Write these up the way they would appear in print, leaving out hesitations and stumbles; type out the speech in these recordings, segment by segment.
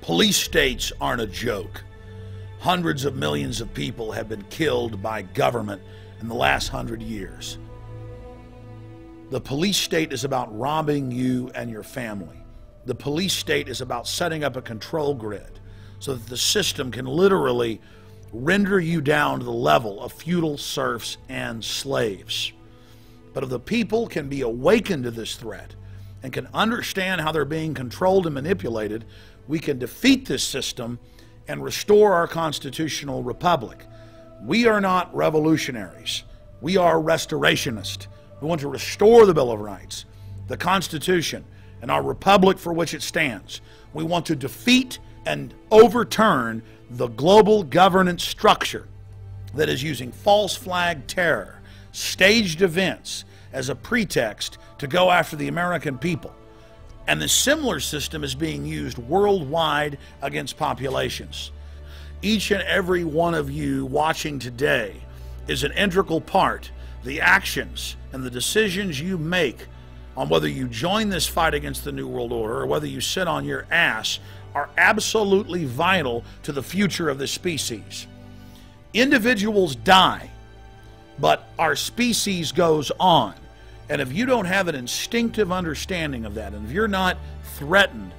Police states aren't a joke. Hundreds of millions of people have been killed by government in the last 100 years. The police state is about robbing you and your family. The police state is about setting up a control grid so that the system can literally render you down to the level of feudal serfs and slaves. But if the people can be awakened to this threat and can understand how they're being controlled and manipulated, we can defeat this system and restore our constitutional republic. We are not revolutionaries. We are restorationists. We want to restore the Bill of Rights, the Constitution, and our republic for which it stands. We want to defeat and overturn the global governance structure that is using false flag terror, staged events as a pretext to go after the American people. And the similar system is being used worldwide against populations. Each and every one of you watching today is an integral part. The actions and the decisions you make on whether you join this fight against the New World Order or whether you sit on your ass are absolutely vital to the future of this species. Individuals die, but our species goes on. And if you don't have an instinctive understanding of that, and if you're not threatened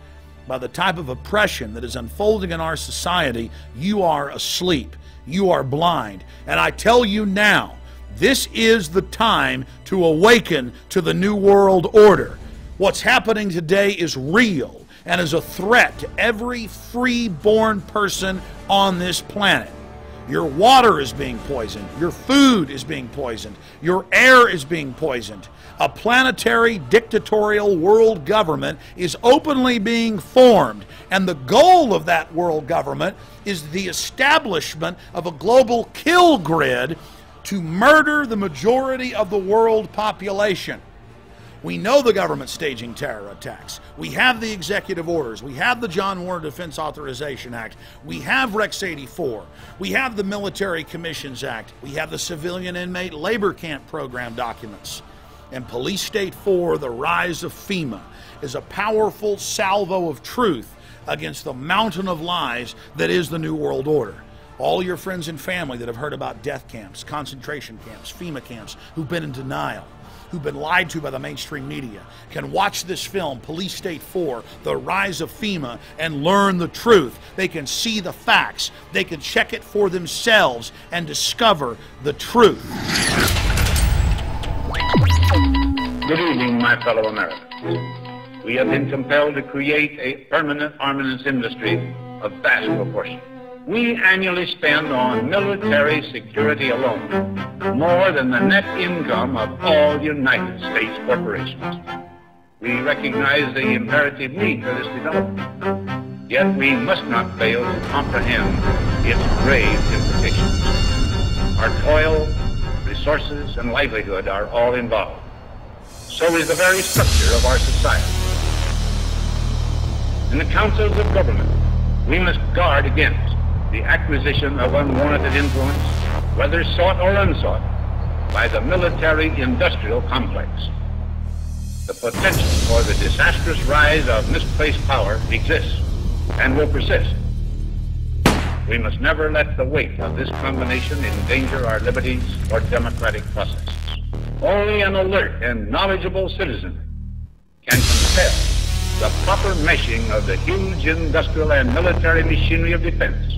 by the type of oppression that is unfolding in our society, you are asleep. You are blind. And I tell you now, this is the time to awaken to the New World Order. What's happening today is real and is a threat to every free-born person on this planet. Your water is being poisoned. Your food is being poisoned. Your air is being poisoned. A planetary dictatorial world government is openly being formed. And the goal of that world government is the establishment of a global kill grid to murder the majority of the world population. We know the government's staging terror attacks. We have the executive orders. We have the John Warner Defense Authorization Act. We have Rex 84. We have the Military Commissions Act. We have the Civilian Inmate Labor Camp Program documents. And Police State 4, the rise of FEMA, is a powerful salvo of truth against the mountain of lies that is the New World Order. All your friends and family that have heard about death camps, concentration camps, FEMA camps, who've been in denial, who've been lied to by the mainstream media, can watch this film, Police State 4, The Rise of FEMA, and learn the truth. They can see the facts. They can check it for themselves and discover the truth. Good evening, my fellow Americans. We have been compelled to create a permanent armaments industry of vast proportion. We annually spend on military security alone more than the net income of all United States corporations. We recognize the imperative need for this development, yet we must not fail to comprehend its grave implications. Our toil, resources, and livelihood are all involved. So is the very structure of our society. In the councils of government, we must guard against the acquisition of unwarranted influence, whether sought or unsought, by the military-industrial complex. The potential for the disastrous rise of misplaced power exists and will persist. We must never let the weight of this combination endanger our liberties or democratic processes. Only an alert and knowledgeable citizen can compel the proper meshing of the huge industrial and military machinery of defense,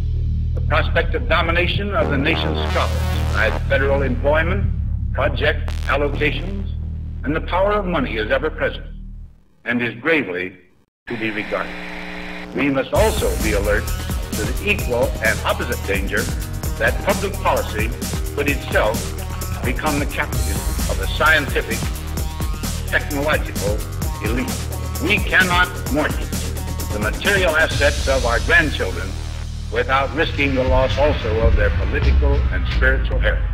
the prospect of domination of the nation's scholars by federal employment, project allocations, and the power of money is ever present and is gravely to be regarded. We must also be alert to the equal and opposite danger that public policy could itself become the captive of the scientific, technological elite. We cannot mortgage the material assets of our grandchildren without risking the loss also of their political and spiritual heritage.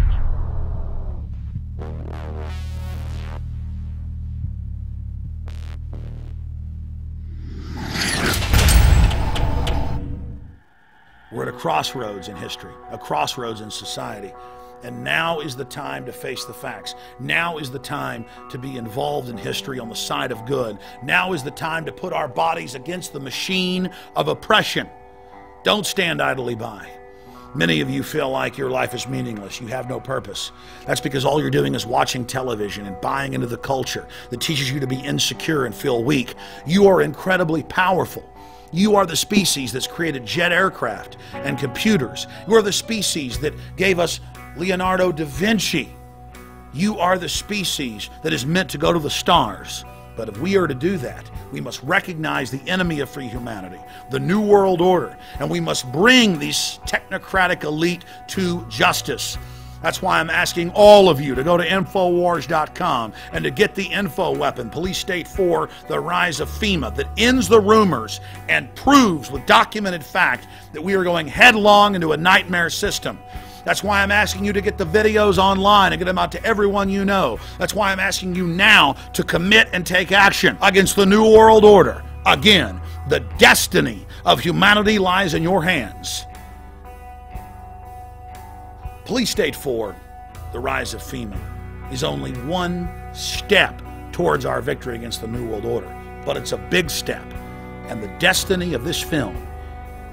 We're at a crossroads in history, a crossroads in society. And now is the time to face the facts. Now is the time to be involved in history on the side of good. Now is the time to put our bodies against the machine of oppression. Don't stand idly by. Many of you feel like your life is meaningless. You have no purpose. That's because all you're doing is watching television and buying into the culture that teaches you to be insecure and feel weak. You are incredibly powerful. You are the species that's created jet aircraft and computers. You are the species that gave us Leonardo da Vinci. You are the species that is meant to go to the stars. But if we are to do that, we must recognize the enemy of free humanity, the New World Order, and we must bring these technocratic elite to justice. That's why I'm asking all of you to go to Infowars.com and to get the info weapon, Police State 4, The Rise of FEMA, that ends the rumors and proves with documented fact that we are going headlong into a nightmare system. That's why I'm asking you to get the videos online and get them out to everyone you know. That's why I'm asking you now to commit and take action against the New World Order. Again, the destiny of humanity lies in your hands. Police State 4, The Rise of FEMA, is only one step towards our victory against the New World Order. But it's a big step. And the destiny of this film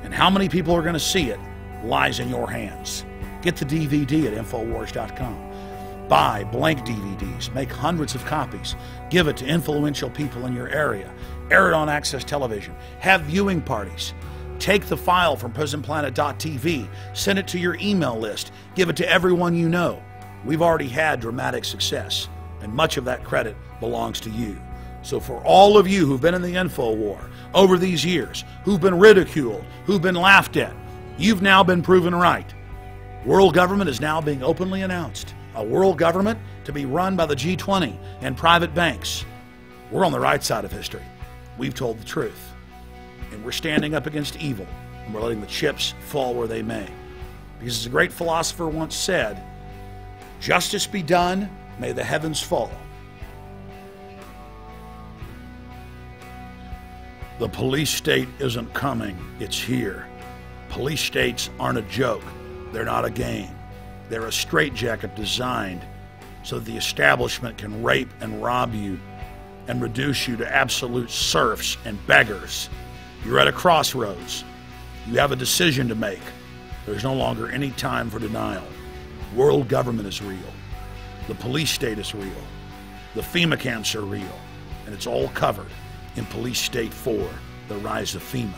and how many people are going to see it lies in your hands. Get the DVD at Infowars.com. Buy blank DVDs. Make hundreds of copies. Give it to influential people in your area. Air it on Access Television. Have viewing parties. Take the file from PrisonPlanet.tv. Send it to your email list. Give it to everyone you know. We've already had dramatic success, and much of that credit belongs to you. So for all of you who've been in the info war over these years, who've been ridiculed, who've been laughed at, you've now been proven right. World government is now being openly announced. A world government to be run by the G20 and private banks. We're on the right side of history. We've told the truth. And we're standing up against evil. And we're letting the chips fall where they may. Because as a great philosopher once said, justice be done, may the heavens fall. The police state isn't coming, it's here. Police states aren't a joke. They're not a game. They're a straitjacket designed so that the establishment can rape and rob you and reduce you to absolute serfs and beggars. You're at a crossroads. You have a decision to make. There's no longer any time for denial. World government is real. The police state is real. The FEMA camps are real. And it's all covered in Police State 4, The Rise of FEMA.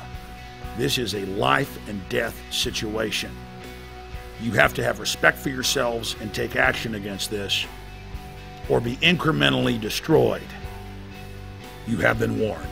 This is a life and death situation. You have to have respect for yourselves and take action against this, or be incrementally destroyed. You have been warned.